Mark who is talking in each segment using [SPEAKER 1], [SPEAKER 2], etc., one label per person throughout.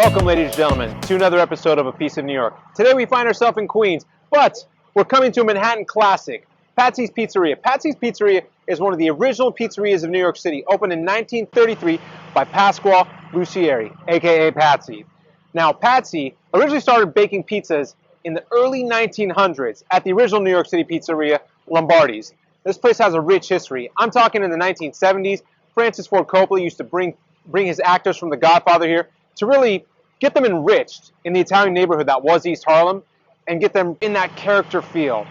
[SPEAKER 1] Welcome, ladies and gentlemen, to another episode of A Piece of New York. Today we find ourselves in Queens, but we're coming to a Manhattan classic, Patsy's Pizzeria. Patsy's Pizzeria is one of the original pizzerias of New York City, opened in 1933 by Pasquale Lucieri, aka Patsy. Now, Patsy originally started baking pizzas in the early 1900s at the original New York City pizzeria, Lombardi's. This place has a rich history. I'm talking in the 1970s, Francis Ford Coppola used to bring his actors from The Godfather here to really get them enriched in the Italian neighborhood that was East Harlem and get them in that character feel.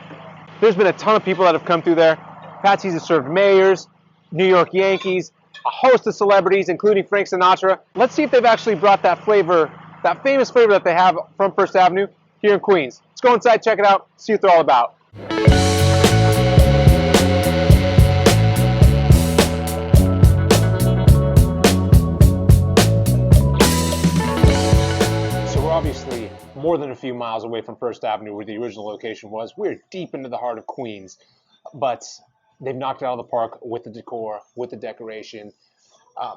[SPEAKER 1] There's been a ton of people that have come through there. Patsy's has served mayors, New York Yankees, a host of celebrities, including Frank Sinatra. Let's see if they've actually brought that flavor, that famous flavor that they have from First Avenue here in Queens. Let's go inside, check it out, see what they're all about. Obviously more than a few miles away from First Avenue where the original location was. We're deep into the heart of Queens, but they've knocked it out of the park with the decor, with the decoration.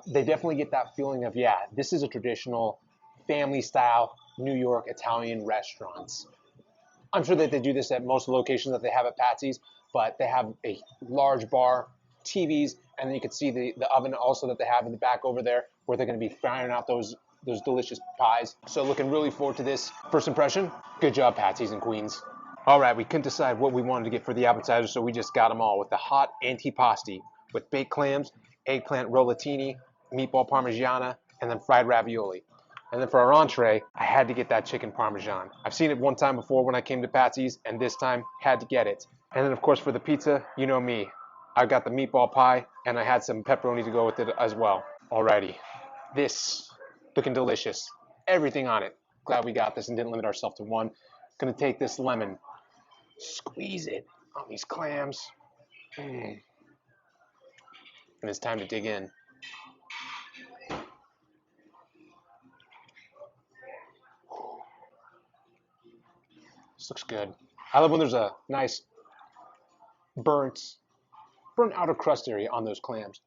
[SPEAKER 1] They definitely get that feeling of, yeah, this is a traditional family style New York Italian restaurant. I'm sure that they do this at most of the locations that they have at Patsy's, but they have a large bar, TVs, and then you can see the oven also that they have in the back over there where they're going to be frying out those delicious pies. So looking really forward to this. First impression, good job, Patsy's in Queens. All right, we couldn't decide what we wanted to get for the appetizer, so we just got them all with the hot antipasti with baked clams, eggplant rollatini, meatball parmigiana, and then fried ravioli. And then for our entree, I had to get that chicken parmesan. I've seen it one time before when I came to Patsy's, and this time had to get it. And then of course for the pizza, you know me. I got the meatball pie, and I had some pepperoni to go with it as well. Alrighty, this looking delicious. Everything on it. Glad we got this and didn't limit ourselves to one. Gonna take this lemon, squeeze it on these clams. And it's time to dig in. This looks good. I love when there's a nice burnt outer crust area on those clams.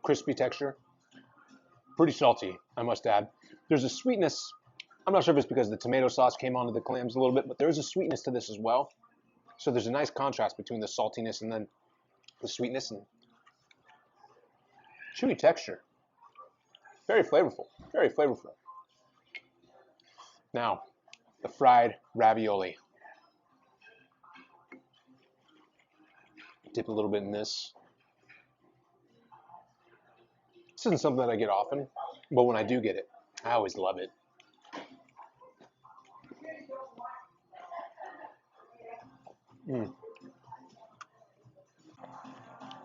[SPEAKER 1] Crispy texture, pretty salty, I must add. There's a sweetness. I'm not sure if it's because the tomato sauce came onto the clams a little bit, but there's a sweetness to this as well. So there's a nice contrast between the saltiness and then the sweetness and chewy texture. Very flavorful, very flavorful. Now, the fried ravioli. Dip a little bit in this. This isn't something that I get often, but when I do get it, I always love it.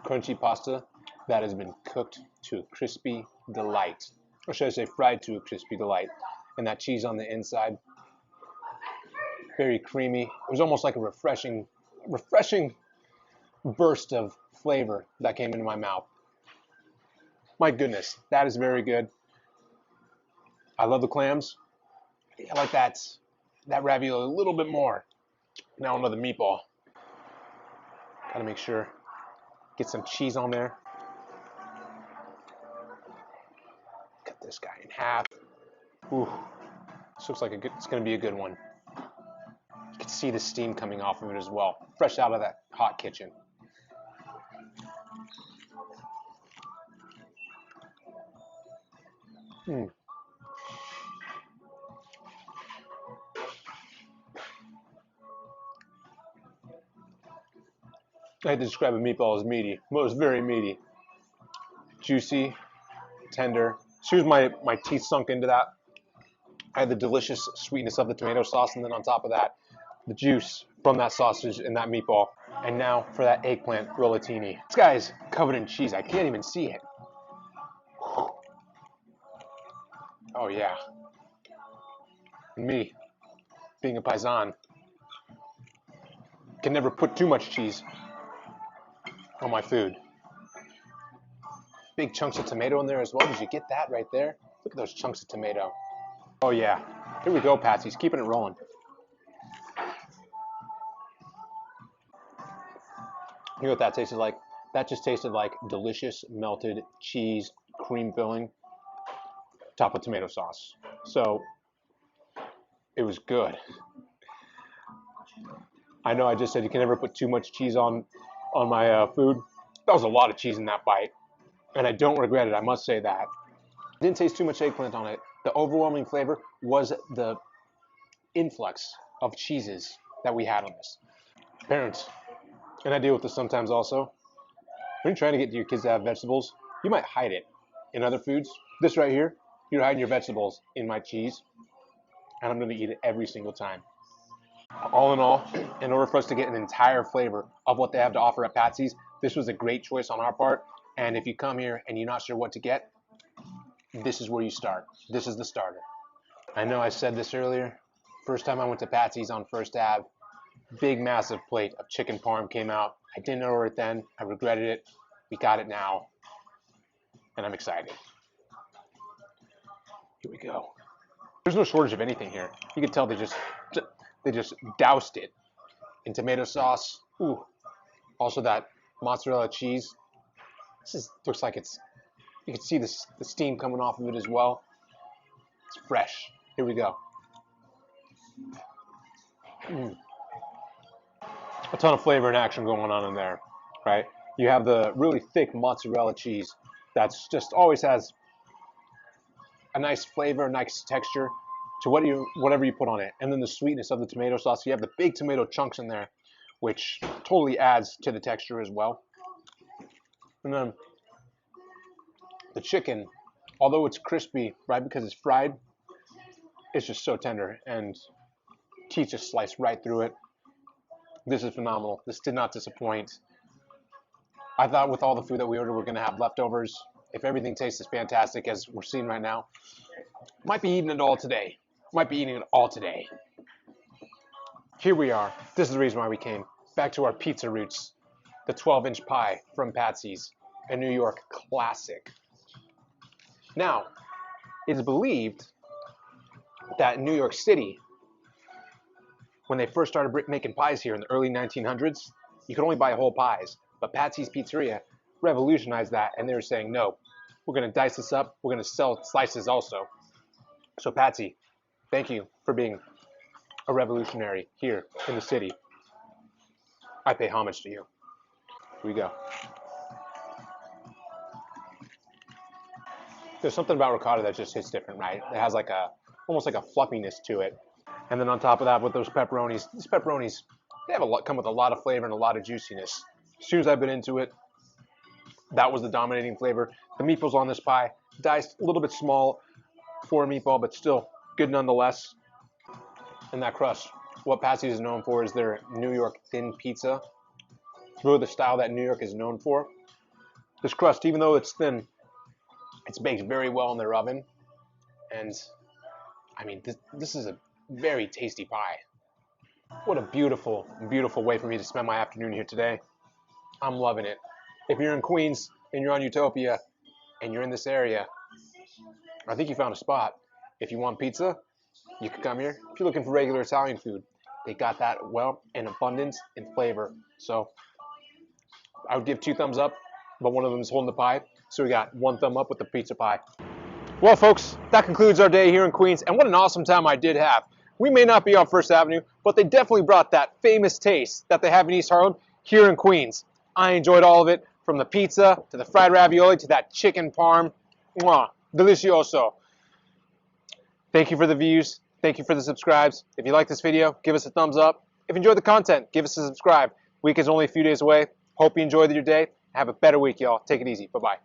[SPEAKER 1] Crunchy pasta that has been cooked to a crispy delight. Or should I say fried to a crispy delight. And that cheese on the inside, very creamy. It was almost like a refreshing burst of flavor that came into my mouth. My goodness, that is very good. I love the clams. I like that ravioli a little bit more. Now another meatball. Gotta make sure, get some cheese on there. Cut this guy in half. Ooh, this looks like it's gonna be a good one. You can see the steam coming off of it as well, fresh out of that hot kitchen. I had to describe a meatball as meaty. Well, it was very meaty. Juicy, tender. As soon as my teeth sunk into that, I had the delicious sweetness of the tomato sauce, and then on top of that, the juice from that sausage and that meatball. And now for that eggplant rollatini. This guy's covered in cheese. I can't even see it. Oh yeah. And me, being a paisan, can never put too much cheese on my food. Big chunks of tomato in there as well. Did you get that right there? Look at those chunks of tomato. Oh yeah. Here we go, Patsy's keeping it rolling. You know what that tasted like? That just tasted like delicious melted cheese cream filling topped with tomato sauce. So it was good. I know I just said you can never put too much cheese on my food. That was a lot of cheese in that bite, and I don't regret it. I must say that. Didn't taste too much eggplant on it. The overwhelming flavor was the influx of cheeses that we had on this. Parents, and I deal with this sometimes also. When you're trying to get your kids to have vegetables, you might hide it in other foods. This right here, you're hiding your vegetables in my cheese, and I'm going to eat it every single time. All in all, in order for us to get an entire flavor of what they have to offer at Patsy's, this was a great choice on our part. And if you come here and you're not sure what to get, this is where you start. This is the starter. I know I said this earlier. First time I went to Patsy's on First Ave, big massive plate of chicken parm came out. I didn't order it then. I regretted it. We got it now, and I'm excited. Here we go. There's no shortage of anything here. You can tell they just doused it in tomato sauce. Ooh. Also that mozzarella cheese. Looks like you can see the steam coming off of it as well. It's fresh. Here we go. A ton of flavor and action going on in there, right? You have the really thick mozzarella cheese that's just always has a nice flavor, a nice texture to whatever you put on it. And then the sweetness of the tomato sauce. You have the big tomato chunks in there, which totally adds to the texture as well. And then the chicken, although it's crispy, right, because it's fried, it's just so tender, and teeth just slice right through it. This is phenomenal. This did not disappoint. I thought with all the food that we ordered, we're going to have leftovers. If everything tastes as fantastic as we're seeing right now, might be eating it all today. Might be eating it all today. Here we are. This is the reason why we came. Back to our pizza roots. The 12-inch pie from Patsy's, a New York classic. Now, it is believed that in New York City, when they first started making pies here in the early 1900s, you could only buy whole pies. But Patsy's Pizzeria revolutionized that, and they were saying, no, we're going to dice this up. We're going to sell slices also. So Patsy, thank you for being a revolutionary here in the city. I pay homage to you. Here we go. There's something about ricotta that just hits different, right? It has like almost like a fluffiness to it. And then on top of that, with those pepperonis, these pepperonis, they have come with a lot of flavor and a lot of juiciness. As soon as I've been into it, that was the dominating flavor. The meatballs on this pie, diced a little bit small for a meatball, but still good nonetheless. And that crust, what Patsy's is known for is their New York thin pizza. It's really the style that New York is known for. This crust, even though it's thin, it's baked very well in their oven. And, I mean, this is a very tasty pie. What a beautiful, beautiful way for me to spend my afternoon here today. I'm loving it. If you're in Queens and you're on Utopia and you're in this area, I think you found a spot. If you want pizza, you can come here. If you're looking for regular Italian food, they got that well in abundance and flavor. So I would give 2 thumbs up, but one of them is holding the pie. So we got 1 thumb up with the pizza pie. Well, folks, that concludes our day here in Queens, and what an awesome time I did have. We may not be on First Avenue, but they definitely brought that famous taste that they have in East Harlem here in Queens. I enjoyed all of it, from the pizza to the fried ravioli to that chicken parm. Mwah, delicioso. Thank you for the views. Thank you for the subscribes. If you like this video, give us a thumbs up. If you enjoyed the content, give us a subscribe. Week is only a few days away. Hope you enjoyed your day. Have a better week, y'all. Take it easy. Bye-bye.